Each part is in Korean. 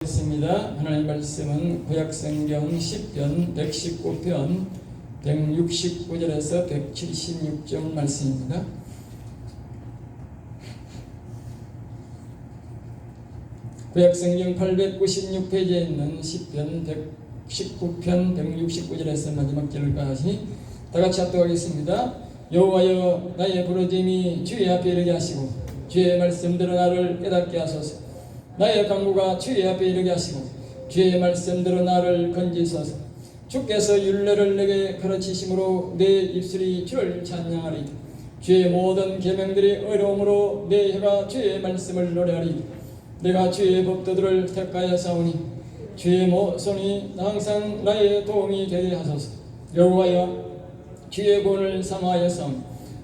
있습니다. 하나님의 말씀은 구약성경 10편 119편 169절에서 176절 말씀입니다. 구약성경 896페이지에 있는 10편 119편 169절에서 마지막 절까지 다같이 합독하겠습니다. 여호와여, 나의 부르짖음이 주의 앞에 이르게 하시고 주의 말씀대로 나를 깨닫게 하소서. 나의 간구가 주의 앞에 이르게 하시고 주의 말씀대로 나를 건지소서. 주께서 율례를 내게 가르치심으로 내 입술이 주를 찬양하리이다. 주의 모든 계명들이 어려움으로 내 혀가 주의 말씀을 노래하리이다. 내가 주의 법도들을 택하여 사오니 주의 손이 항상 나의 도움이 되게 하소서. 여호와여, 주의 구원을 삼아하여 사오니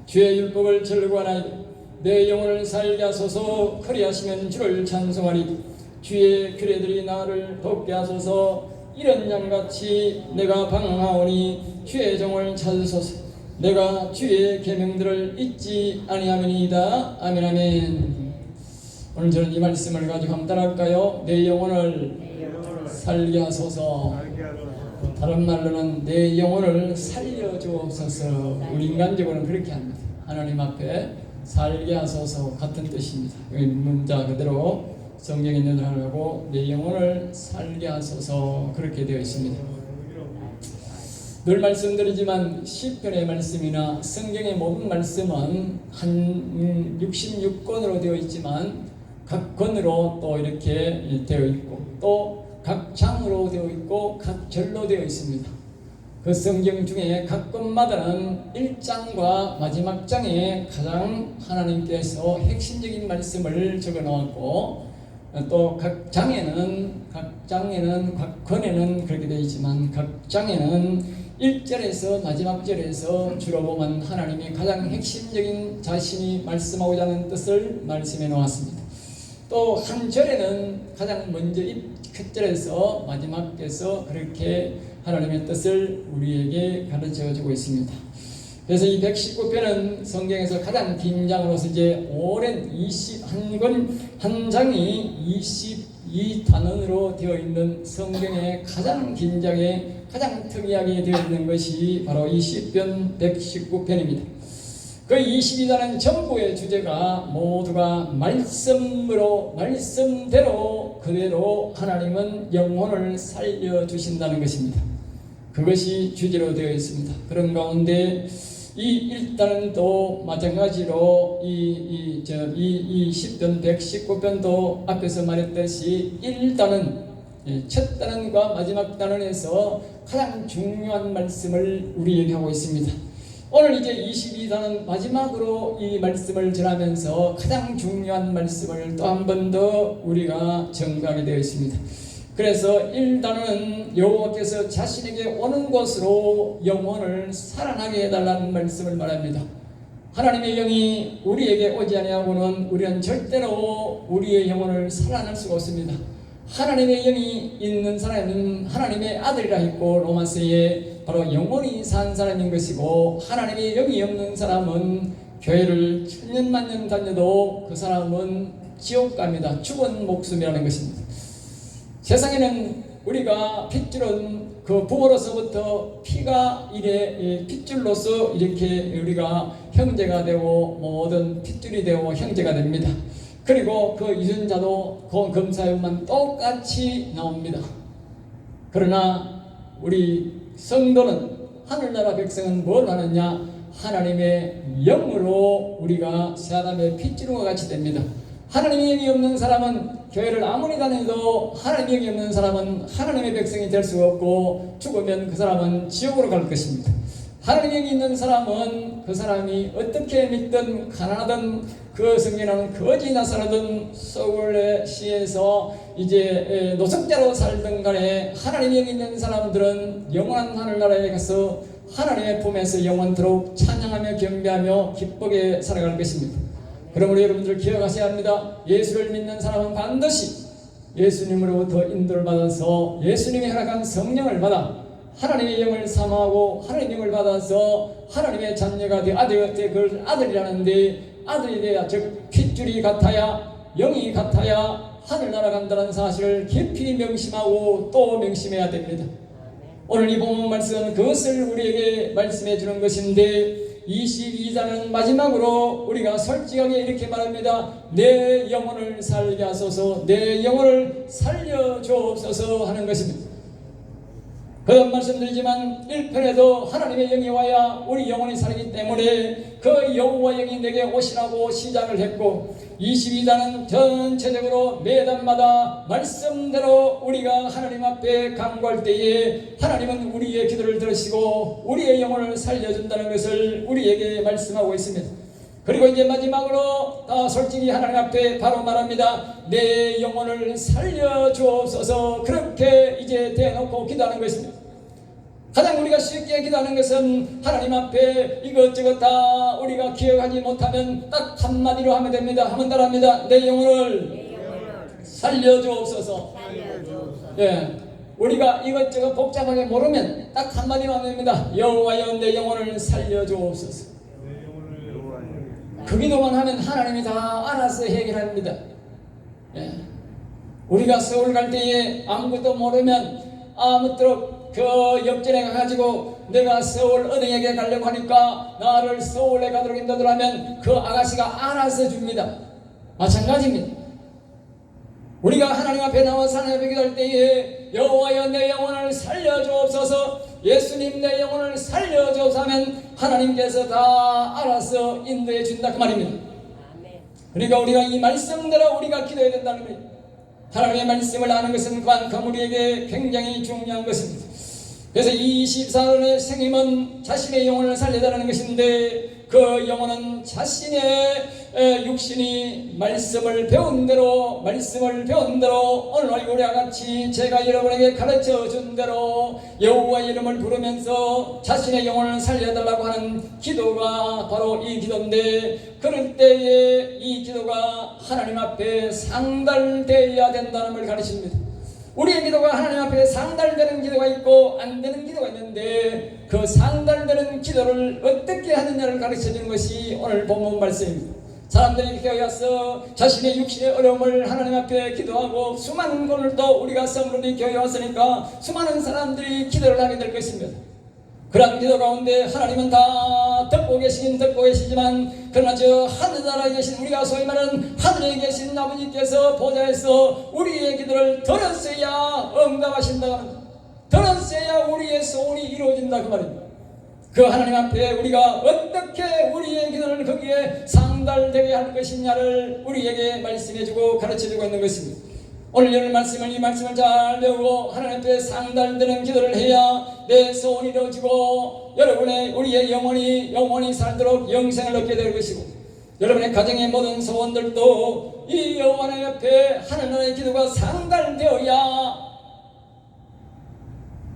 주의 율법을 즐거워하나이다. 내 영혼을 살게 하소서. 그리하시면 주를 찬송하리. 주의 규례들이 나를 돋게 하소서. 이런 양같이 내가 방황하오니 주의 정을 찾으소서. 내가 주의 계명들을 잊지 아니하리이다. 아멘. 아멘. 오늘 저는 이 말씀을 가지고 한번 따라할까요? 내 영혼을 살게 하소서. 다른 말로는 내 영혼을 살려주옵소서. 우리 인간적으로는 그렇게 합니다. 하나님 앞에 살게 하소서 같은 뜻입니다. 여기 문자 그대로 성경에 있는 대로 하고 내 영혼을 살게 하소서 그렇게 되어 있습니다. 늘 말씀드리지만 시편의 말씀이나 성경의 모든 말씀은 한 66권으로 되어 있지만 각 권으로 또 이렇게 되어 있고 또 각 장으로 되어 있고 각 절로 되어 있습니다. 그 성경 중에 각 권마다는 1장과 마지막 장에 가장 하나님께서 핵심적인 말씀을 적어 놓았고 또 각 장에는 각 권에는 그렇게 되어 있지만 각 장에는 1절에서 마지막 절에서 주로 보면 하나님의 가장 핵심적인 자신이 말씀하고자 하는 뜻을 말씀해 놓았습니다. 또 한 절에는 가장 먼저 첫 절에서 마지막에서 그렇게 하나님의 뜻을 우리에게 가르쳐 주고 있습니다. 그래서 이 119편은 성경에서 가장 긴 장으로서 이제 오랜 한 장이 22단원으로 되어 있는 성경의 가장 긴 장에 가장 특이하게 되어 있는 것이 바로 이 시편 119편입니다. 그 22단원 전부의 주제가 모두가 말씀대로 그대로 하나님은 영혼을 살려주신다는 것입니다. 그것이 주제로 되어 있습니다. 그런 가운데 이 1단도 마찬가지로 이 10편 119편도 앞에서 말했듯이 1단은 첫 단원과 마지막 단원에서 가장 중요한 말씀을 우리에게 하고 있습니다. 오늘 이제 22단은 마지막으로 이 말씀을 전하면서 가장 중요한 말씀을 또 한 번 더 우리가 전가하게 되어 있습니다. 그래서 1단은 여호와께서 자신에게 오는 곳으로 영혼을 살아나게 해달라는 말씀을 말합니다. 하나님의 영이 우리에게 오지 아니하고는 우리는 절대로 우리의 영혼을 살아날 수가 없습니다. 하나님의 영이 있는 사람은 하나님의 아들이라 했고 로마서에 바로 영원히 산 사람인 것이고 하나님의 영이 없는 사람은 교회를 천년만년 다녀도 그 사람은 지옥 갑니다. 죽은 목숨이라는 것입니다. 세상에는 우리가 핏줄은 그 부모로서부터 피가 핏줄로서 이렇게 우리가 형제가 되고 모든 핏줄이 되고 형제가 됩니다. 그리고 그 유전자도 그 검사에만 똑같이 나옵니다. 그러나 우리 성도는 하늘나라 백성은 뭘 하느냐? 하나님의 영으로 우리가 사람의 핏줄과 같이 됩니다. 하나님의 영이 없는 사람은 교회를 아무리 다녀도 하나님의 영이 없는 사람은 하나님의 백성이 될 수가 없고 죽으면 그 사람은 지옥으로 갈 것입니다. 하나님의 영이 있는 사람은 그 사람이 어떻게 믿든 가난하든 그 성경에는 거지 나사라든 서울의 시에서 이제 노숙자로 살든 간에 하나님의 영이 있는 사람들은 영원한 하늘나라에 가서 하나님의 품에서 영원토록 찬양하며 경배하며 기쁘게 살아갈 것입니다. 그러므로 여러분들 기억하셔야 합니다. 예수를 믿는 사람은 반드시 예수님으로부터 인도를 받아서 예수님이 허락한 성령을 받아 하나님의 영을 사모하고 하나님의 영을 받아서 하나님의 자녀가 되어 아들이라는데 아들이 되어야 즉 핏줄이 같아야 영이 같아야 하늘나라 간다는 사실을 깊이 명심하고 또 명심해야 됩니다. 오늘 이 본문 말씀은 그것을 우리에게 말씀해 주는 것인데 22장은 마지막으로 우리가 솔직하게 이렇게 말합니다. 내 영혼을 살게 하소서, 내 영혼을 살려주옵소서 하는 것입니다. 그런 말씀드리지만 1편에도 하나님의 영이 와야 우리 영혼이 살기 때문에 그 여호와 영이 내게 오시라고 시작을 했고 22장은 전체적으로 매단마다 말씀대로 우리가 하나님 앞에 간구할 때에 하나님은 우리의 기도를 들으시고 우리의 영혼을 살려준다는 것을 우리에게 말씀하고 있습니다. 그리고 이제 마지막으로 솔직히 하나님 앞에 바로 말합니다. 내 영혼을 살려주옵소서. 그렇게 이제 대놓고 기도하는 것입니다. 가장 우리가 쉽게 기도하는 것은 하나님 앞에 이것저것 다 우리가 기억하지 못하면 딱 한마디로 하면 됩니다. 한번 더 합니다. 내 영혼을 살려주옵소서. 예, 우리가 이것저것 복잡하게 모르면 딱 한마디로 하면 됩니다. 여호와여 내 영혼을 살려주옵소서. 그 기도만 하면 하나님이 다 알아서 해결합니다. 예. 우리가 서울 갈 때에 아무것도 모르면 아무쪼록 그 옆전에 가가지고 내가 서울 은행에 가려고 하니까 나를 서울에 가도록 인도하면 그 아가씨가 알아서 줍니다. 마찬가지입니다. 우리가 하나님 앞에 나와서 하나님 앞에 기도할 때에 여호와여 내 영혼을 살려주옵소서, 예수님 내 영혼을 살려주옵소서 하면 하나님께서 다 알아서 인도해 준다 그 말입니다. 그러니까 우리가 이 말씀대로 우리가 기도해야 된다는 거예요. 하나님의 말씀을 아는 것은 그만큼 우리에게 굉장히 중요한 것입니다. 그래서 24년의 생임은 자신의 영혼을 살려달라는 것인데 그 영혼은 자신의 육신이 말씀을 배운 대로 오늘 우리와 같이 제가 여러분에게 가르쳐 준 대로 여호와의 이름을 부르면서 자신의 영혼을 살려달라고 하는 기도가 바로 이 기도인데 그럴 때에 이 기도가 하나님 앞에 상달되어야 된다는 걸 가르칩니다. 우리의 기도가 하나님 앞에 상달되는 기도가 있고 안 되는 기도가 있는데 그 상달되는 기도를 어떻게 하느냐를 가르쳐주는 것이 오늘 본문 말씀입니다. 사람들이 교회 와서 자신의 육신의 어려움을 하나님 앞에 기도하고 수많은 오늘도 우리가 성도들이 교회 왔으니까 수많은 사람들이 기도를 하게 될 것입니다. 그런 기도 가운데 하나님은 다 듣고 계시지만 그러나 저 하늘나라에 계신 우리가 소위 말하는 하늘에 계신 아버지께서 보좌에서 우리의 기도를 들었어야 응답하신다고 합니다. 들었어야 우리의 소원이 이루어진다 그 말입니다. 그 하나님 앞에 우리가 어떻게 우리의 기도를 거기에 상달되게 할 것이냐를 우리에게 말씀해주고 가르쳐주고 있는 것입니다. 오늘 이 말씀을 잘 배우고 하나님 앞에 상달되는 기도를 해야 내 소원이 이루어지고 우리의 영혼이 살도록 영생을 얻게 될 것이고 여러분의 가정의 모든 소원들도 이 여호와 하나님 앞에 하나님의 기도가 상달되어야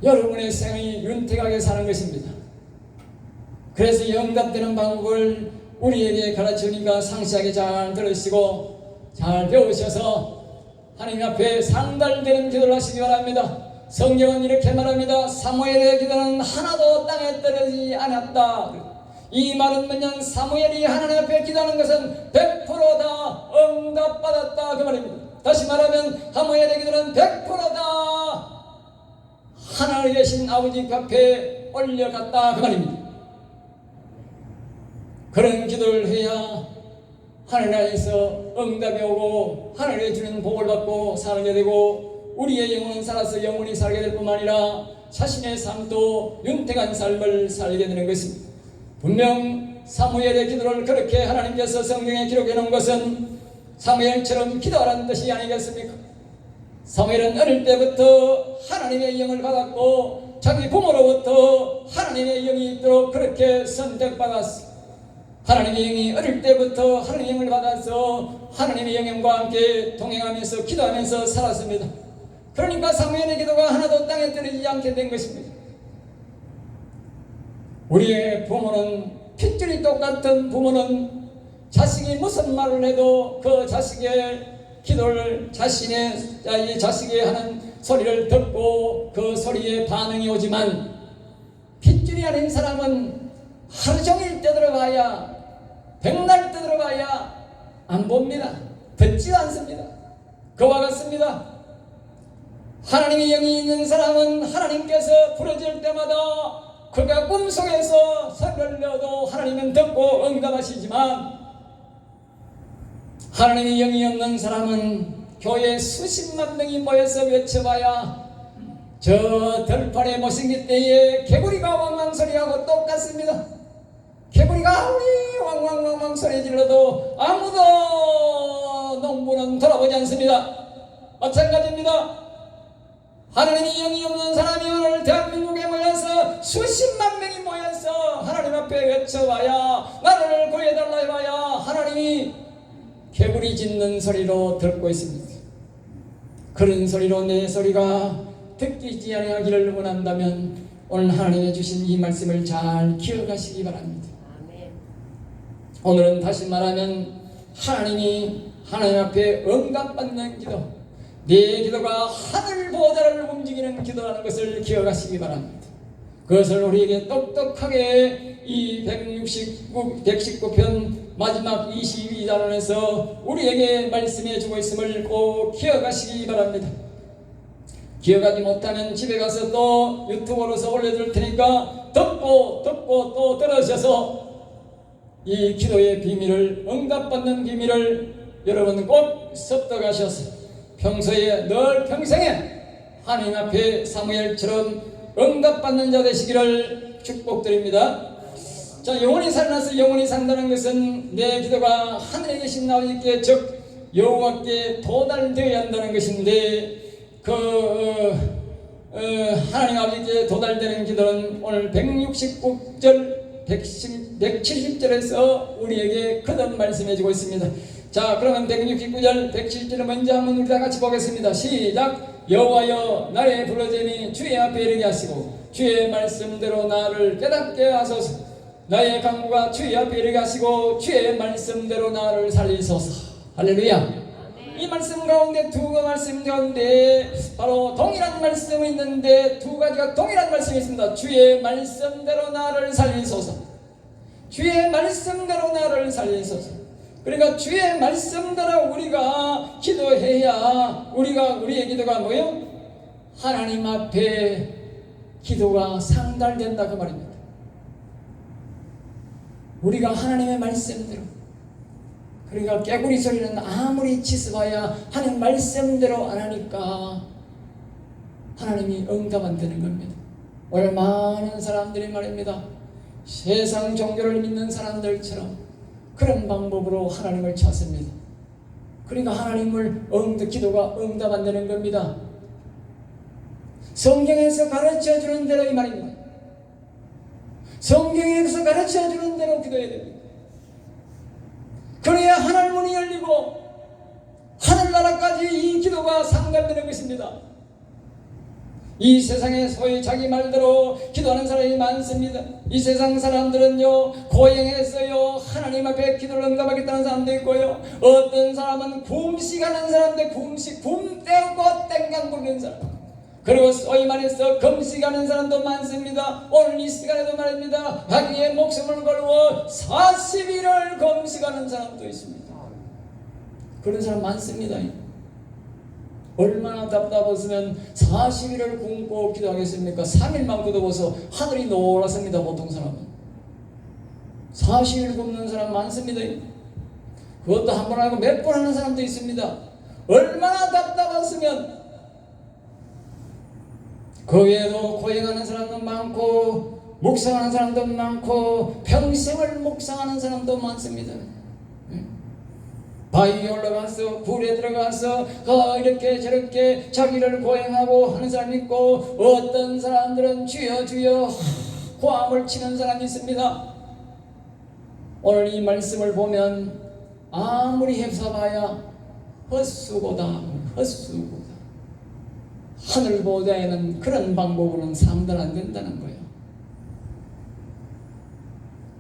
여러분의 생이 윤택하게 사는 것입니다. 그래서 응답되는 방법을 우리에게 가르치니까 상세하게 잘 들으시고 잘 배우셔서 하나님 앞에 상달되는 기도를 하시기 바랍니다. 성경은 이렇게 말합니다. 사무엘의 기도는 하나도 땅에 떨어지지 않았다. 이 말은 뭐냐? 사무엘이 하나님 앞에 기도하는 것은 100% 다 응답받았다 그 말입니다. 다시 말하면 사무엘의 기도는 100%다 하나님 계신 아버지 앞에 올려갔다 그 말입니다. 그런 기도를 해야 하늘 나라에서 응답이 오고 하늘에 주는 복을 받고 살게 되고 우리의 영혼은 살아서 영원히 살게 될 뿐만 아니라 자신의 삶도 윤택한 삶을 살게 되는 것입니다. 분명 사무엘의 기도를 그렇게 하나님께서 성경에 기록해 놓은 것은 사무엘처럼 기도하라는 뜻이 아니겠습니까? 사무엘은 어릴 때부터 하나님의 영을 받았고 자기 부모로부터 하나님의 영이 있도록 그렇게 선택받았습니다. 하나님의 영이 어릴 때부터 하나님의 영을 받아서 하나님의 영과 함께 동행하면서 기도하면서 살았습니다. 그러니까 사무엘의 기도가 하나도 땅에 떨어지지 않게 된 것입니다. 우리의 부모는 핏줄이 똑같은 부모는 자식이 무슨 말을 해도 그 자식의 기도를 자식이 하는 소리를 듣고 그 소리에 반응이 오지만 핏줄이 아닌 사람은 하루 종일 떠들어봐야 백날 떠들어봐야 안 봅니다. 듣지 않습니다. 그와 같습니다. 하나님의 영이 있는 사람은 하나님께서 부르짖을 때마다 그가 꿈속에서 서글려도 하나님은 듣고 응답하시지만, 하나님의 영이 없는 사람은 교회 수십만 명이 모여서 외쳐봐야 저 들판에 모시기 때에 개구리가 왕왕 소리하고 똑같습니다. 개구리가 왕왕왕왕 소리 질러도 아무도 농부는 돌아보지 않습니다. 마찬가지입니다. 하나님의 영이 없는 사람이 오늘 대한민국에 모여서 수십만 명이 모여서 하나님 앞에 외쳐봐야, 나를 구해달라 해봐야 하나님이 개구리 짖는 소리로 듣고 있습니다. 그런 소리로 내 소리가 듣기지 아니하기를 원한다면 오늘 하나님이 주신 이 말씀을 잘 기억하시기 바랍니다. 오늘은 다시 말하면 하나님 앞에 응답받는 기도, 내 기도가 하늘 보좌를 움직이는 기도라는 것을 기억하시기 바랍니다. 그것을 우리에게 똑똑하게 이 119편 마지막 22단원에서 우리에게 말씀해 주고 있음을 꼭 기억하시기 바랍니다. 기억하지 못하면 집에 가서 또 유튜브로서 올려줄 테니까 듣고 또 들으셔서 이 기도의 비밀을, 응답받는 비밀을 여러분 꼭 습득하셔서 평소에 늘 평생에 하나님 앞에 사무엘처럼 응답받는 자 되시기를 축복드립니다. 자, 영원히 살아나서 영원히 산다는 것은 내 기도가 하늘에 계신 아버지께, 즉 여호와께 도달되어야 한다는 것인데, 하나님 아버지께 도달되는 기도는 오늘 169절 170절에서 우리에게 거듭 말씀해 주고 있습니다. 자, 그러면 169절 170절을 먼저 한번 우리 다 같이 보겠습니다. 시작. 여호와여, 나의 부르짖음이 주의 앞에 이르게 하시고 주의 말씀대로 나를 깨닫게 하소서. 나의 강구가 주의 앞에 이르게 하시고 주의 말씀대로 나를 살리소서. 할렐루야. 이 말씀 가운데 두 말씀 가운데 바로 동일한 말씀이 있는데 두 가지가 동일한 말씀이 있습니다. 주의 말씀대로 나를 살리소서. 주의 말씀대로 나를 살리소서. 그러니까 주의 말씀대로 우리가 기도해야 우리의 기도가 뭐예요? 하나님 앞에 기도가 상달된다 그 말입니다. 우리가 하나님의 말씀대로, 그러니까 깨구리 소리는 아무리 치서봐야 하나님 말씀대로 안 하니까 하나님이 응답 안 되는 겁니다. 오늘 많은 사람들이 말입니다. 세상 종교를 믿는 사람들처럼 그런 방법으로 하나님을 찾습니다. 그러니까 하나님을 기도가 응답 안 되는 겁니다. 성경에서 가르쳐 주는 대로 이 말입니다. 성경에서 가르쳐 주는 대로 기도해야 됩니다. 그래야 하늘 문이 열리고 하늘나라까지 이 기도가 상달되는 것입니다. 이 세상에 소위 자기 말대로 기도하는 사람이 많습니다. 이 세상 사람들은요, 고행해서요 하나님 앞에 기도를 응답하겠다는 사람도 있고요, 어떤 사람은 금식하는 사람들, 굶 때우고 땡강 부르는 사람, 그리고 소위 말해서 금식하는 사람도 많습니다. 오늘 이 시간에도 말입니다. 자기의 목숨을 걸고 40일을 금식하는 사람도 있습니다. 그런 사람 많습니다. 얼마나 답답했으면 40일을 굶고 기도하겠습니까? 3일만 걷어보서 하늘이 노랗습니다. 보통 사람은 40일 굶는 사람 많습니다. 그것도 한 번 하고 몇 번 하는 사람도 있습니다. 얼마나 답답했으면. 그 외에도 고행하는 사람도 많고 묵상하는 사람도 많고 평생을 묵상하는 사람도 많습니다. 바위에 올라가서 굴에 들어가서 이렇게 저렇게 자기를 고행하고 하는 사람이 있고, 어떤 사람들은 주여 주여 고함을 치는 사람이 있습니다. 오늘 이 말씀을 보면 아무리 해서봐야 헛수고다. 하늘 보좌에는 그런 방법으로는 상달 안 된다는 거예요.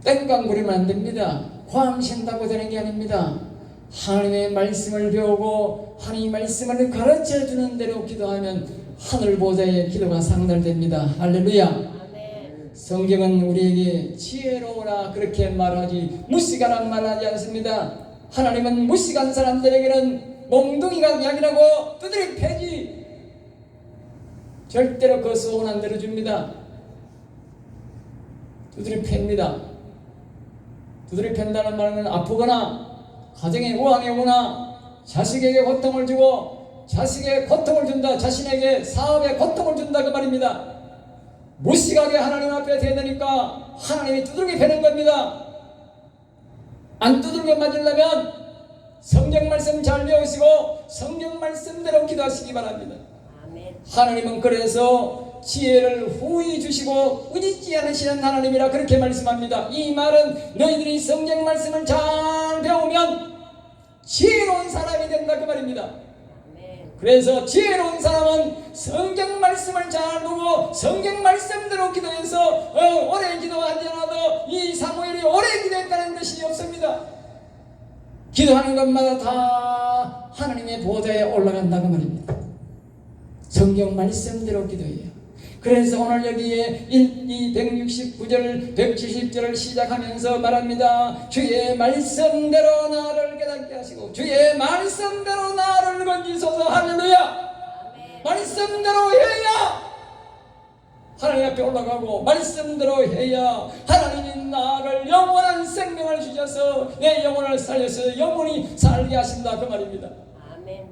땡깡 부리면 안 됩니다. 고함 친다고 되는 게 아닙니다. 하나님의 말씀을 배우고 하나님의 말씀을 가르쳐 주는 대로 기도하면 하늘 보좌의 기도가 상달됩니다. 할렐루야. 아멘. 성경은 우리에게 지혜로우라 그렇게 말하지 무식하란 말하지 않습니다. 하나님은 무식한 사람들에게는 몽둥이가 약이라고 두드려 패지. 절대로 그 소원 안 들어줍니다. 두드려 팹니다. 두드려 팬다는 말은 아프거나 가정에 우환이 오거나 자식에게 고통을 주고 자식에게 고통을 준다, 자신에게 사업에 고통을 준다 그 말입니다. 무식하게 하나님 앞에 대드니까 하나님이 두들겨 패는 겁니다. 안 두들겨 맞으려면 성경 말씀 잘 배우시고 성경 말씀대로 기도하시기 바랍니다. 아멘. 하나님은 그래서 지혜를 후히 주시고 의지치 않으시는 하나님이라 그렇게 말씀합니다. 이 말은 너희들이 성경 말씀을 잘 배우면 지혜로운 사람이 된다 그 말입니다. 아멘. 그래서 지혜로운 사람은 성경 말씀을 잘 보고 성경 말씀대로 기도해서 오래 기도하지 않아도 이 사무엘이 오래 기도했다는 뜻이 없습니다. 기도하는 것마다 다 하나님의 보좌에 올라간다고 말입니다. 성경 말씀대로 기도해요. 그래서 오늘 여기에 이 169절 170절을 시작하면서 말합니다. 주의 말씀대로 나를 깨닫게 하시고 주의 말씀대로 나를 건지소서. 할렐루야. 아멘. 말씀대로 해야 하나님 앞에 올라가고 말씀대로 해야 하나님이 나를 영원한 생명을 주셔서 내 영혼을 살려서 영원히 살게 하신다 그 말입니다. 아멘.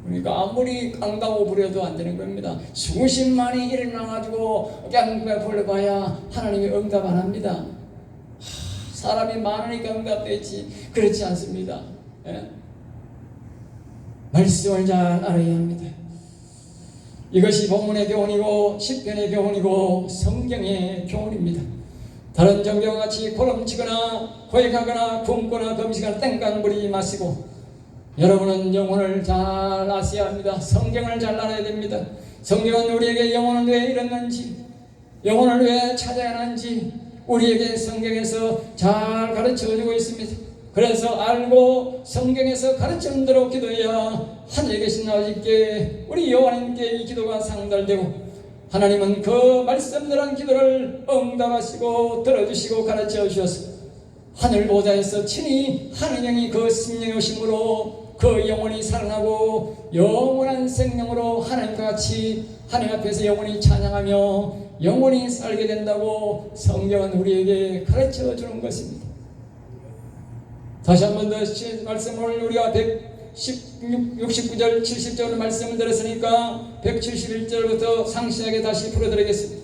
그러니까 아무리 깡다고 부려도 안 되는 겁니다. 수십만이 일어나가지고 깡다고 불러봐야 하나님이 응답 안 합니다. 사람이 많으니까 응답되지 그렇지 않습니다. 예? 말씀을 잘 알아야 합니다. 이것이 본문의 교훈이고 시편의 교훈이고 성경의 교훈입니다. 다른 종교와 같이 고름치거나 고액하거나 굶거나 금식하거나 땡깡 부리지 마시고 여러분은 영혼을 잘 아셔야 합니다. 성경을 잘 알아야 됩니다. 성경은 우리에게 영혼을 왜 잃었는지, 영혼을 왜 찾아야 하는지 우리에게 성경에서 잘 가르쳐주고 있습니다. 그래서 알고 성경에서 가르치는 대로 기도해야 하늘에 계신 아버지께 우리 여호와님께 이 기도가 상달되고 하나님은 그 말씀대로 기도를 응답하시고 들어주시고 가르쳐 주셔서 하늘 보좌에서 친히 하느님이 그 심령의 오심으로 그 영혼이 살아나고 영원한 생명으로 하나님과 같이 하나님 앞에서 영원히 찬양하며 영원히 살게 된다고 성경은 우리에게 가르쳐 주는 것입니다. 다시 한 번 더 말씀을 우리가 169절 70절 말씀을 들었으니까 171절부터 상세하게 다시 풀어드리겠습니다.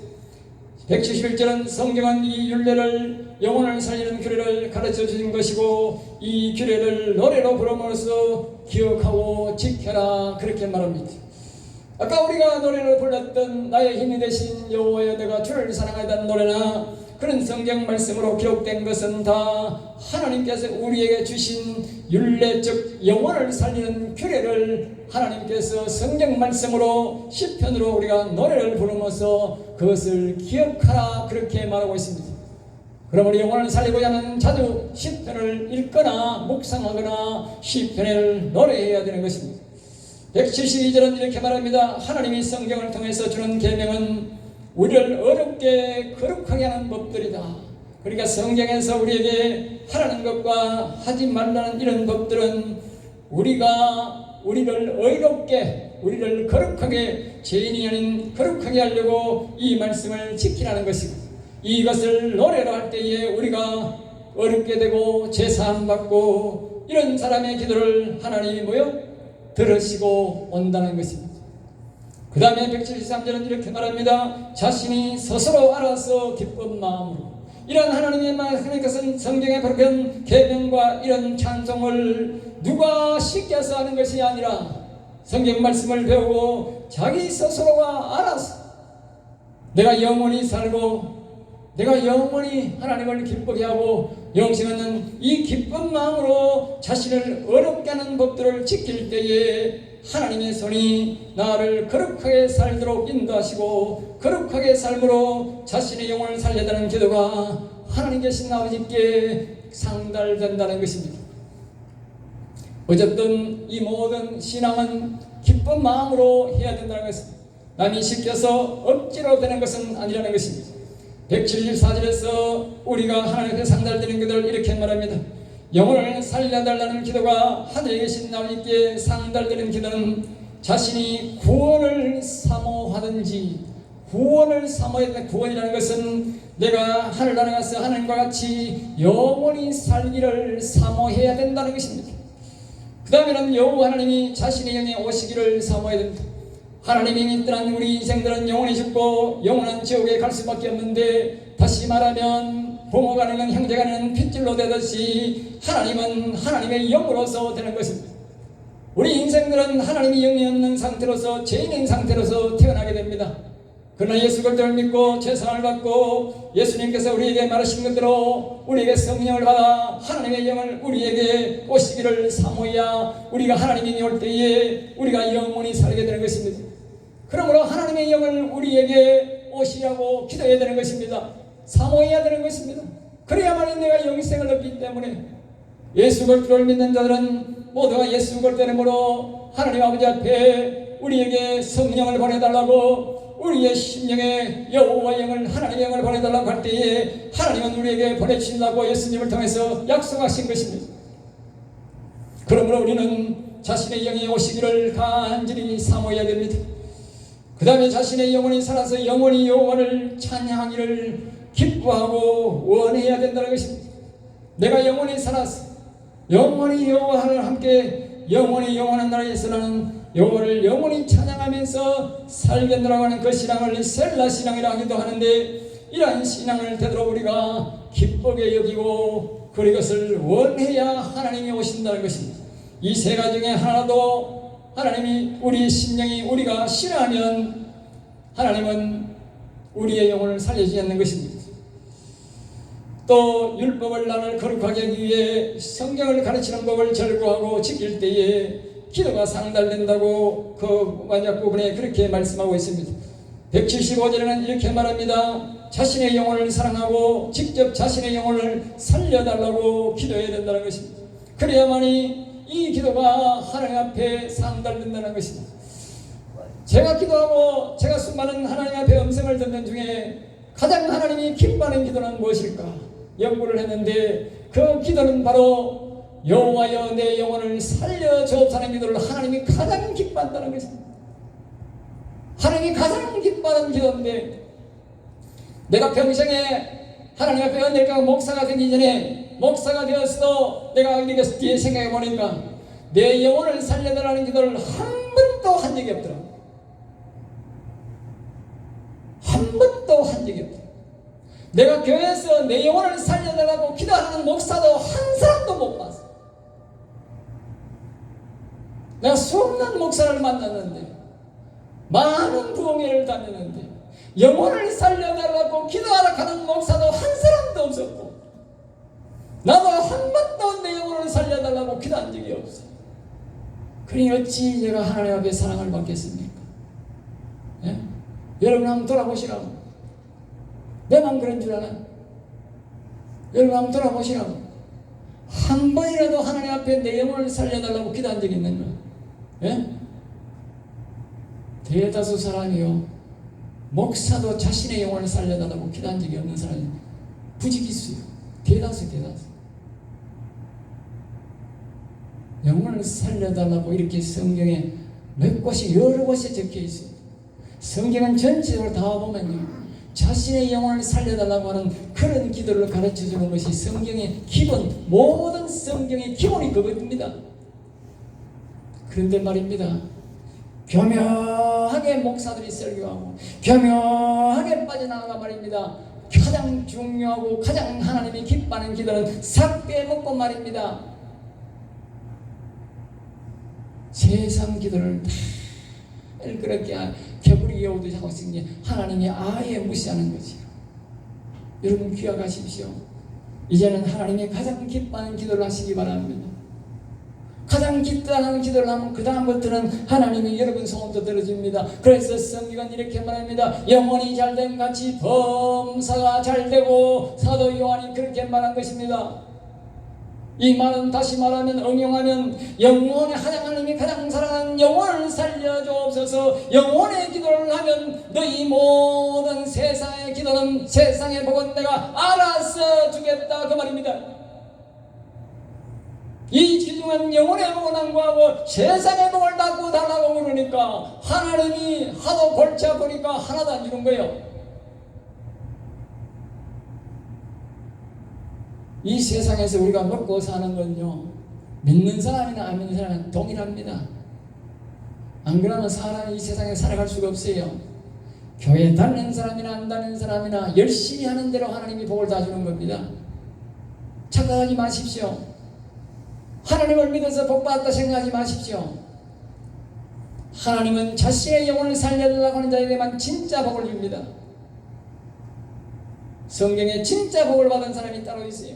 171절은 성경은 이 율례를 영혼을 살리는 규례를 가르쳐 주신 것이고 이 규례를 노래로 부름으로써 기억하고 지켜라 그렇게 말합니다. 아까 우리가 노래를 불렀던 나의 힘이 되신 여호와여 내가 주를 사랑하다는 노래나 그런 성경 말씀으로 기록된 것은 다 하나님께서 우리에게 주신 율례적 영혼을 살리는 규례를 하나님께서 성경 말씀으로 시편으로 우리가 노래를 부르면서 그것을 기억하라 그렇게 말하고 있습니다. 그럼 우리 영혼을 살리고자 하는 자주 시편을 읽거나 묵상하거나 시편을 노래해야 되는 것입니다. 172절은 이렇게 말합니다. 하나님이 성경을 통해서 주는 계명은 우리를 어렵게 거룩하게 하는 법들이다. 그러니까 성경에서 우리에게 하라는 것과 하지 말라는 이런 법들은 우리를 의롭게 우리를 거룩하게 죄인이 아닌 거룩하게 하려고 이 말씀을 지키라는 것이고 이것을 노래로 할 때에 우리가 어렵게 되고 제사함 받고 이런 사람의 기도를 하나님이 들으시고 온다는 것입니다. 그 다음에 173절은 이렇게 말합니다. 자신이 스스로 알아서 기쁜 마음으로 이런 하나님의 하나님께서는 성경에 밝힌 계명과 이런 찬송을 누가 시켜서 하는 것이 아니라 성경 말씀을 배우고 자기 스스로가 알아서 내가 영원히 살고 내가 영원히 하나님을 기쁘게 하고 영생하는 이 기쁜 마음으로 자신을 어렵게 하는 법들을 지킬 때에 하나님의 손이 나를 거룩하게 살도록 인도하시고 거룩하게 삶으로 자신의 영혼을 살려다는 기도가 하나님 계신 아버지께 상달된다는 것입니다. 어쨌든 이 모든 신앙은 기쁜 마음으로 해야 된다는 것입니다. 남이 시켜서 억지로 되는 것은 아니라는 것입니다. 174절에서 우리가 하나님께 상달되는 것을 이렇게 말합니다. 영혼을 살려달라는 기도가 하늘에 계신 하나님께 상달되는 기도는 자신이 구원을 사모하든지, 구원을 사모해야 되는, 구원이라는 것은 내가 하늘나라에 가서 하나님과 같이 영원히 살기를 사모해야 된다는 것입니다. 그 다음에는 여호와 하나님이 자신의 영에 오시기를 사모해야 된다. 하나님이 떠난 우리 인생들은 영원히 죽고 영원한 지옥에 갈 수밖에 없는데, 다시 말하면 부모가 아니면 형제가 아니면 핏줄로 되듯이 하나님은 하나님의 영으로서 되는 것입니다. 우리 인생들은 하나님이 영이 없는 상태로서, 죄인인 상태로서 태어나게 됩니다. 그러나 예수 그리스도를 믿고 죄사함을 받고 예수님께서 우리에게 말하신 것대로 우리에게 성령을 받아 하나님의 영을 우리에게 오시기를 사모해야 우리가 하나님이 올 때에 우리가 영원히 살게 되는 것입니다. 그러므로 하나님의 영을 우리에게 오시라고 기도해야 되는 것입니다. 사모해야 되는 것입니다. 그래야만 내가 영생을 얻기 때문에, 예수 그리스도를 믿는 자들은 모두가 예수 그리스도를 이름으로 하나님 아버지 앞에 우리에게 성령을 보내달라고, 우리의 심령에 여호와 영을, 하나님의 영을 보내달라고 할 때에 하나님은 우리에게 보내주신다고 예수님을 통해서 약속하신 것입니다. 그러므로 우리는 자신의 영이 오시기를 간절히 사모해야 됩니다. 그 다음에 자신의 영혼이 살아서 영원히 여호와를 찬양하기를 기뻐하고 원해야 된다는 것입니다. 내가 영원히 살아서 영원히 여호와를 함께 영원히 영원한 나라에서 나는 여호와를 영원히 찬양하면서 살겠노라고 하는 그 신앙을 셀라 신앙이라 하기도 하는데, 이러한 신앙을 되도록 우리가 기쁘게 여기고 그것을 원해야 하나님이 오신다는 것입니다. 이 세 가지 중에 하나도 하나님이, 우리 심령이 우리가 싫어하면 하나님은 우리의 영혼을 살려주지 않는 것입니다. 또 율법을 나를 거룩하게 하기 위해 성경을 가르치는 법을 절구하고 지킬 때에 기도가 상달된다고 그 마지막 부분에 그렇게 말씀하고 있습니다. 175절에는 이렇게 말합니다. 자신의 영혼을 사랑하고 직접 자신의 영혼을 살려달라고 기도해야 된다는 것입니다. 그래야만이 이 기도가 하나님 앞에 상달된다는 것입니다. 제가 기도하고 제가 수많은 하나님 앞에 음성을 듣는 중에 가장 하나님이 기뻐하는 기도는 무엇일까 연구를 했는데, 그 기도는 바로 여호와여 내 영혼을 살려주옵소서 기도를 하나님이 가장 기뻐한다는 것입니다. 하나님이 가장 기뻐하는 기도인데, 내가 평생에 하나님 앞에 은혜가 목사가 되기 전에, 목사가 되었어도 내가 이렇게 뒤에 생각해 보니까 내 영혼을 살려달라는 기도를 한 번도 한 적이 없더라고요. 한 번도 한 적이 없더라고요. 내가 교회에서 내 영혼을 살려달라고 기도하는 목사도 한 사람도 못 봤어. 내가 수없는 목사를 만났는데, 많은 부흥회를 다녔는데 영혼을 살려달라고 기도하라 하는 목사도 한 사람도 없었고, 나도 한 번도 내 영혼을 살려달라고 기도한 적이 없어. 그러니 어찌 내가 하나님 앞에 사랑을 받겠습니까? 예? 여러분 한번 돌아보시라고. 내만 그런 줄 아나? 여러분 한번 돌아보시라고. 한 번이라도 하나님 앞에 내 영혼을 살려달라고 기도한 적이 있는가? 예? 대다수 사람이요, 목사도 자신의 영혼을 살려달라고 기도한 적이 없는 사람이 부지기수요. 대다수. 영혼을 살려달라고 이렇게 성경에 몇 곳이, 여러 곳에 적혀 있어요. 성경은 전체적으로 다 보면요, 자신의 영혼을 살려달라고 하는 그런 기도를 가르쳐주는 것이 성경의 기본, 모든 성경의 기본이 그것입니다. 그런데 말입니다, 교묘하게 목사들이 설교하고 교묘하게 빠져나가가 말입니다, 가장 중요하고 가장 하나님이 기뻐하는 기도는 싹 빼먹고 말입니다, 세상 기도를 다 그렇게 개구리 여우듯이 하고 있으니 하나님이 아예 무시하는 거지요. 여러분 기억하십시오. 이제는 하나님이 가장 기뻐하는 기도를 하시기 바랍니다. 가장 기뻐하는 기도를 하면 그 다음부터는 하나님이 여러분 소원도 들어줍니다. 그래서 성경은 이렇게 말합니다. 영혼이 잘된 같이 범사가 잘되고, 사도 요한이 그렇게 말한 것입니다. 이 말은 다시 말하면, 응용하면, 영혼의 하나님이 가장 사랑하는 영혼을 살려주옵소서. 영혼의 기도를 하면 너희 모든 세상의 기도는, 세상의 복은 내가 알아서 주겠다 그 말입니다. 이 귀중한 영혼의 복을 구하고 세상의 복을 닫고 달라고 그러니까 하나님이 하도 골치 아프니까 하나도 안 주는 거예요. 이 세상에서 우리가 먹고 사는 건요, 믿는 사람이나 안 믿는 사람은 동일합니다. 안 그러면 사람이 이 세상에 살아갈 수가 없어요. 교회 다니는 사람이나 안 다니는 사람이나 열심히 하는 대로 하나님이 복을 다 주는 겁니다. 착각하지 마십시오. 하나님을 믿어서 복 받았다 생각하지 마십시오. 하나님은 자신의 영혼을 살려달라고 하는 자에게만 진짜 복을 줍니다. 성경에 진짜 복을 받은 사람이 따로 있어요.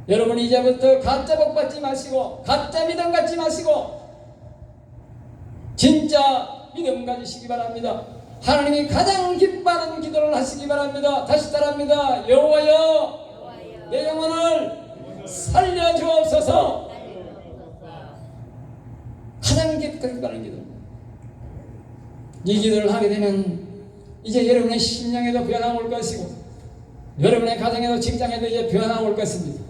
여러분 이제부터 가짜 복 받지 마시고 가짜 믿음 갖지 마시고 진짜 믿음 가지시기 바랍니다. 하나님이 가장 기뻐하는 기도를 하시기 바랍니다. 다시 따라합니다. 여호와여 내 영혼을 살려주옵소서. 가장 기뻐하는 기도. 이 기도를 하게 되면 이제 여러분의 심령에도 변화가 올 것이고 여러분의 가정에도 직장에도 이제 변화가 올 것입니다.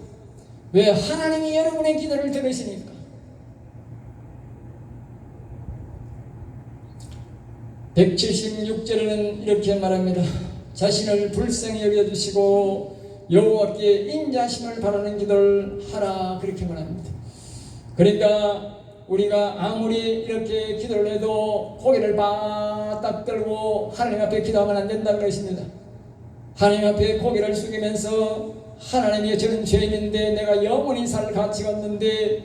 왜? 하나님이 여러분의 기도를 들으시니까. (176절에는) 이렇게 말합니다. 자신을 불쌍히 여겨주시고 여호와께 인자심을 바라는 기도를 하라, 그렇게 말합니다. 그러니까 우리가 아무리 이렇게 기도를 해도 고개를 바닥 들고 하나님 앞에 기도하면 안 된다는 것입니다. 하나님 앞에 고개를 숙이면서 하나님이 저는 죄인인데 내가 영원히 살 가치가 없는데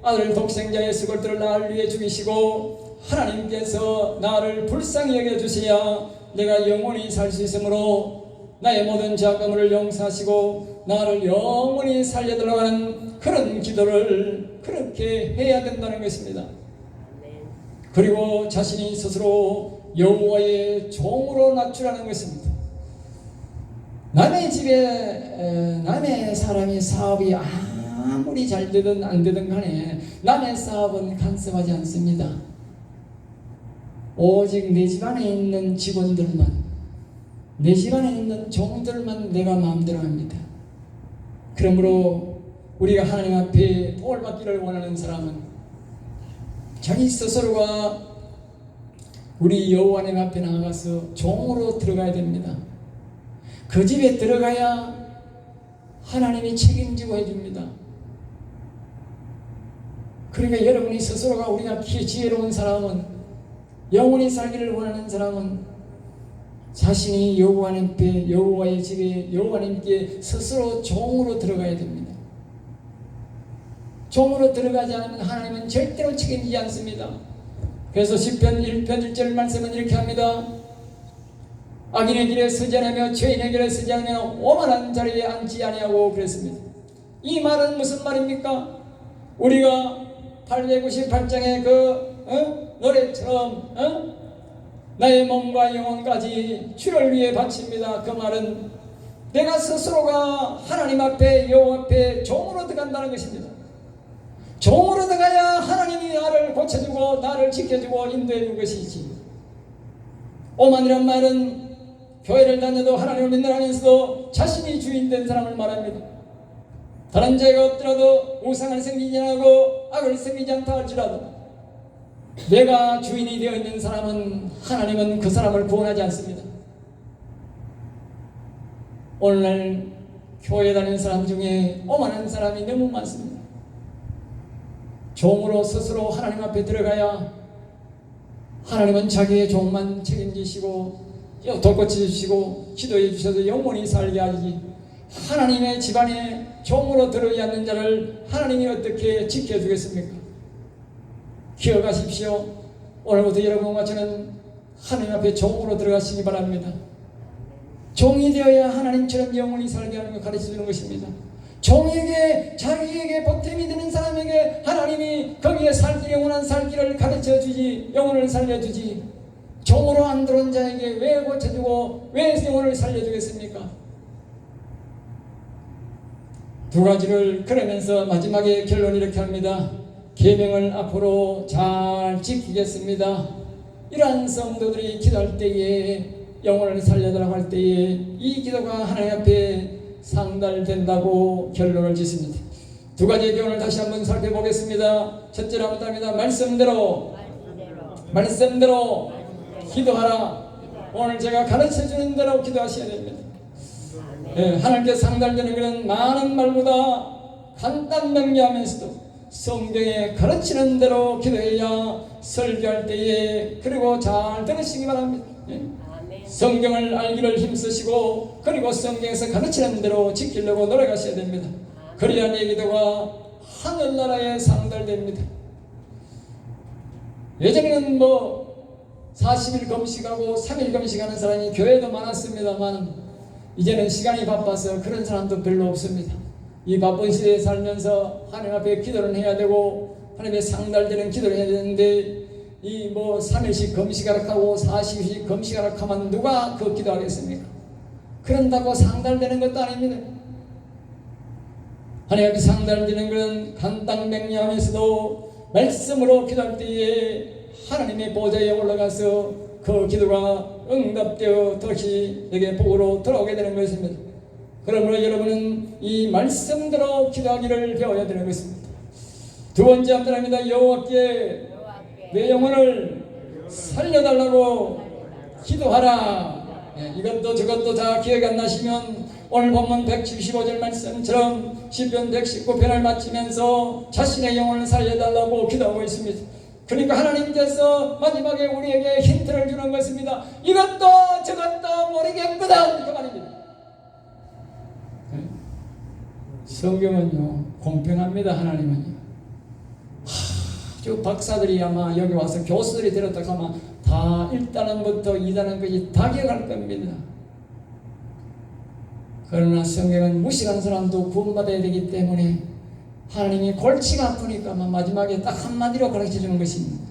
아들 독생자의 수고들을 나를 위해 죽이시고 하나님께서 나를 불쌍히 여겨주셔야 내가 영원히 살 수 있으므로 나의 모든 죄악을 용서하시고 나를 영원히 살려달라고 하는 그런 기도를 그렇게 해야 된다는 것입니다. 그리고 자신이 스스로 여호와의 종으로 낮추라는 것입니다. 남의 집에 남의 사람이 사업이 아무리 잘 되든 안 되든 간에 남의 사업은 간섭하지 않습니다. 오직 내 집안에 있는 직원들만, 내 집안에 있는 종들만 내가 마음대로 합니다. 그러므로 우리가 하나님 앞에 복을 받기를 원하는 사람은 자기 스스로가 우리 여호와 하나님 앞에 나가서 종으로 들어가야 됩니다. 그 집에 들어가야 하나님이 책임지고 해줍니다. 그러니까 여러분이 스스로가 우리가 지혜로운 사람은, 영원히 살기를 원하는 사람은 자신이 여호와 하나님께, 여호와의 집에 여호와 하나님께 스스로 종으로 들어가야 됩니다. 종으로 들어가지 않으면 하나님은 절대로 책임지지 않습니다. 그래서 시편 1편 1절 말씀은 이렇게 합니다. 악인의 길에 서지 않으며 죄인의 길에 서지 않으며 오만한 자리에 앉지 아니하고 그랬습니다. 이 말은 무슨 말입니까? 우리가 898장의 노래처럼 나의 몸과 영혼까지 주를 위해 바칩니다. 그 말은 내가 스스로가 하나님 앞에 여호와 앞에 종으로 들어간다는 것입니다. 종으로 들어가야 하나님이 나를 고쳐주고 나를 지켜주고 인도해 줄 것이지. 오만이란 말은 교회를 다녀도 하나님을 믿는다면서도 자신이 주인 된 사람을 말합니다. 다른 죄가 없더라도 우상을 섬기지 않고 악을 섬기지 않다 할지라도 내가 주인이 되어 있는 사람은 하나님은 그 사람을 구원하지 않습니다. 오늘날 교회 다니는 사람 중에 오만한 사람이 너무 많습니다. 종으로 스스로 하나님 앞에 들어가야 하나님은 자기의 종만 책임지시고 돌고치시고 기도해 주셔서 영원히 살게 하지, 하나님의 집안에 종으로 들어오지 않는 자를 하나님이 어떻게 지켜주겠습니까? 기억하십시오. 오늘부터 여러분과 저는 하나님 앞에 종으로 들어가시기 바랍니다. 종이 되어야 하나님처럼 영원히 살게 하는 걸 가르쳐주는 것입니다. 종에게, 자기에게 보탬이 되는 사람에게 하나님이 거기에 살기, 영원한 살기를 가르쳐주지, 영혼을 살려주지, 종으로 안 들어온 자에게 왜 고쳐주고 왜 영혼을 살려주겠습니까? 두 가지를 그러면서 마지막에 결론이 이렇게 합니다. 계명을 앞으로 잘 지키겠습니다. 이러한 성도들이 기도할 때에, 영혼을 살려달라고 할 때에 이 기도가 하나님 앞에 상달된다고 결론을 짓습니다. 두 가지의 교훈을 다시 한번 살펴보겠습니다. 첫째로 합니다. 말씀대로 기도하라. 오늘 제가 가르쳐주는 대로 기도하셔야 됩니다. 하나님께 상달되는 그런 많은 말보다 간단 명료하면서도 성경에 가르치는 대로 기도해야 설교할 때에 그리고 잘 들으시기 바랍니다. 성경을 알기를 힘쓰시고 그리고 성경에서 가르치는 대로 지키려고 노력하셔야 됩니다. 그래야 내 기도가 하늘나라에 상달됩니다. 예전에는 40일 금식하고 3일 금식하는 사람이 교회도 많았습니다만 이제는 시간이 바빠서 그런 사람도 별로 없습니다. 이 바쁜 시대에 살면서 하나님 앞에 기도를 해야 되고 하나님의 상달되는 기도를 해야 되는데 3일씩 금식하라 하고 40일씩 금식하라 하면 누가 그 기도하겠습니까? 그런다고 상달되는 것도 아닙니다. 하나님 앞에 상달되는 것은 간단 명료하면서도 말씀으로 기도할 때에 하나님의 보좌에 올라가서 그 기도가 응답되어 다시 내게 복으로 돌아오게 되는 것입니다. 그러므로 여러분은 이 말씀대로 기도하기를 배워야 되는 것입니다. 두 번째 합니다. 여호와께 내 영혼을 살려달라고 기도하라. 이것도 저것도 다 기억이 안 나시면 오늘 본문 175절 말씀처럼 시편 119편을 마치면서 자신의 영혼을 살려달라고 기도하고 있습니다. 그러니까 하나님께서 마지막에 우리에게 힌트를 주는 것입니다. 이것도 저것도 모르겠거든 그 말입니다. 성경은요 공평합니다. 하나님은요 아주 박사들이 아마 여기 와서 교수들이 들었다 하면 다 1단원부터 2단원까지 다 기억할 겁니다. 그러나 성경은 무식한 사람도 구원받아야 되기 때문에 하나님이 골치가 아프니까 마지막에 딱 한마디로 가르쳐주는 것입니다.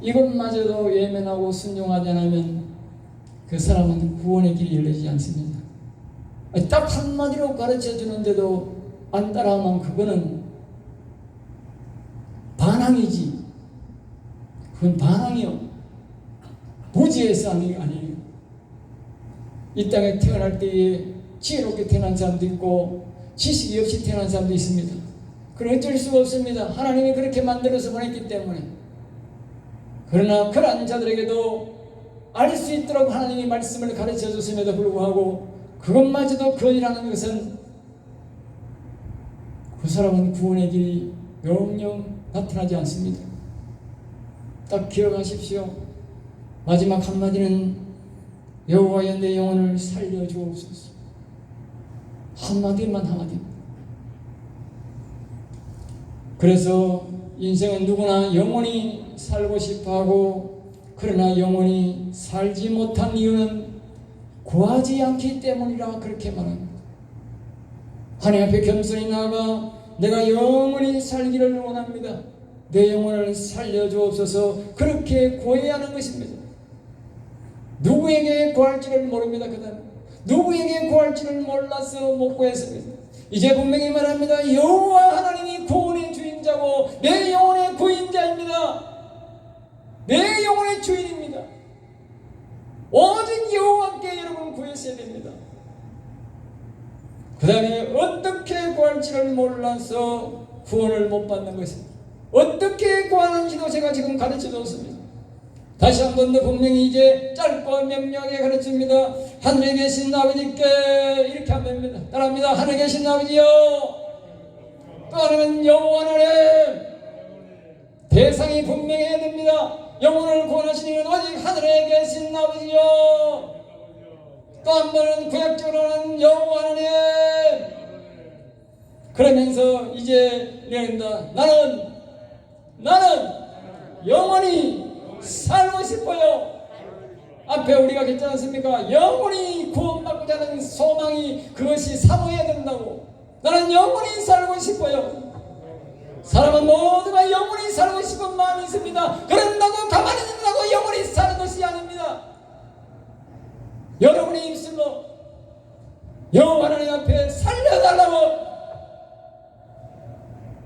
이것마저도 외면하고 순종하지 않으면 그 사람은 구원의 길이 열리지 않습니다. 딱 한마디로 가르쳐주는데도 안 따라하면 그거는 반항이지. 그건 반항이요. 무지해서 아니에요. 이 땅에 태어날 때에 지혜롭게 태어난 사람도 있고 지식이 없이 태어난 사람도 있습니다. 그건 어쩔 수가 없습니다. 하나님이 그렇게 만들어서 보냈기 때문에. 그러나 그러한 자들에게도 알 수 있도록 하나님이 말씀을 가르쳐 줬음에도 불구하고 그것마저도 거짓이라는 것은 그 사람은 구원의 길이 영영 나타나지 않습니다. 딱 기억하십시오. 마지막 한마디는 여호와여 내 영혼을 살려주옵소서. 한마디만 한마디. 그래서 인생은 누구나 영원히 살고 싶어하고 그러나 영원히 살지 못한 이유는 구하지 않기 때문이라 그렇게 말합니다. 하나님 앞에 겸손히 나아가 내가 영원히 살기를 원합니다. 내 영혼을 살려주옵소서. 그렇게 구해야 하는 것입니다. 누구에게 구할지를 모릅니다. 그다음 누구에게 구할지를 몰라서 못 구했습니다. 이제 분명히 말합니다. 여호와 하나님이 구원의 주인자고 내 영혼의 구인자입니다. 내 영혼의 주인입니다. 오직 여호와께 여러분 구했어야 됩니다. 그 다음에 어떻게 구할지를 몰라서 구원을 못 받는 것입니다. 어떻게 구하는지도 제가 지금 가르쳐 줬습니다. 다시 한 번 더 분명히 이제 짧고 명료하게 가르칩니다. 하늘에 계신 아버지께 이렇게 하면 됩니다. 따라합니다. 하늘에 계신 아버지요. 또 하나는 여호와 하나님. 대상이 분명해야 됩니다. 영혼을 구원하시는 이는 오직 하늘에 계신 아버지요. 또 한 번은 구약적으로는 여호와 하나님. 그러면서 이제 이런다. 나는 영원히 살고 싶어요. 앞에 우리가 했지 않습니까? 영원히 구원받고자 하는 소망이 그것이 사모해야 된다고. 나는 영원히 살고 싶어요. 사람은 모두가 영원히 살고 싶은 마음이 있습니다. 그런다고 가만히 있는다고 영원히 사는 것이 아닙니다. 여러분의 입술로 여호와 하나님 앞에 살려달라고,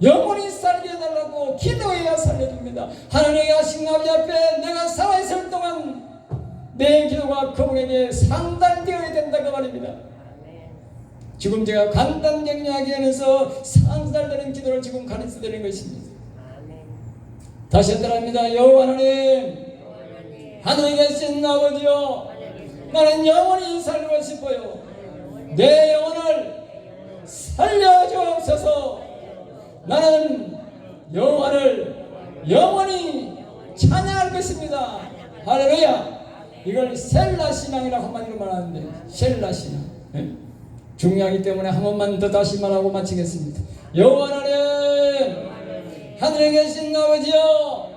영원히 살게 해달라고 기도해야 살려줍니다. 하나님의 하신 아버지 앞에 내가 살아있을 동안 내 기도가 그분에게 상달되어야 된다고 말입니다. 지금 제가 간단경략하게 하면서 상달되는 기도를 지금 가르쳐드리는 것입니다. 아멘. 다시 한번 합니다. 여호와 하나님, 하늘에 계신 아버지여, 나는 영원히 살고 싶어요. 내 영혼을 살려주옵소서. 나는 여호와를 영원히 찬양할 것입니다. 할렐루야. 이걸 셀라 신앙이라고 한마디로 말하는데, 셀라 신앙. 네? 중요하기 때문에 한 번만 더 다시 말하고 마치겠습니다. 여호와 하나님, 하늘에 계신 아버지여,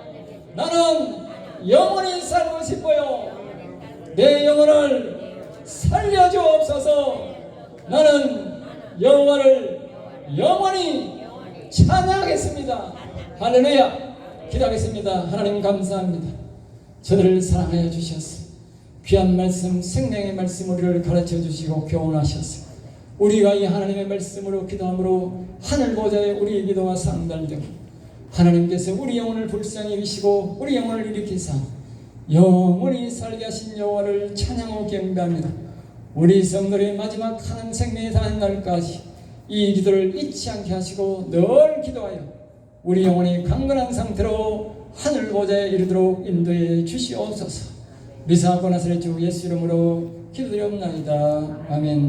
나는 영원히 살고 싶어요. 내 영혼을 살려주옵소서. 나는 여호와를 영원히 찬양하겠습니다. 할렐루야. 기도하겠습니다. 하나님 감사합니다. 저들을 사랑하여 주셔서 귀한 말씀, 생명의 말씀 우리를 가르쳐 주시고 교훈하셔서 우리가 이 하나님의 말씀으로 기도함으로 하늘 보좌에 우리의 기도가 상달되고 하나님께서 우리 영혼을 불쌍히 여기시고 우리 영혼을 일으키사 영원히 살게 하신 여호와를 찬양하고 경배합니다. 우리 성도의 마지막 하는 생명에 닿는 날까지 이 기도를 잊지 않게 하시고 늘 기도하여 우리 영혼이 강건한 상태로 하늘 보좌에 이르도록 인도해 주시옵소서. 미사하고 나서의 주 예수 이름으로 기도드리옵나이다. 아멘.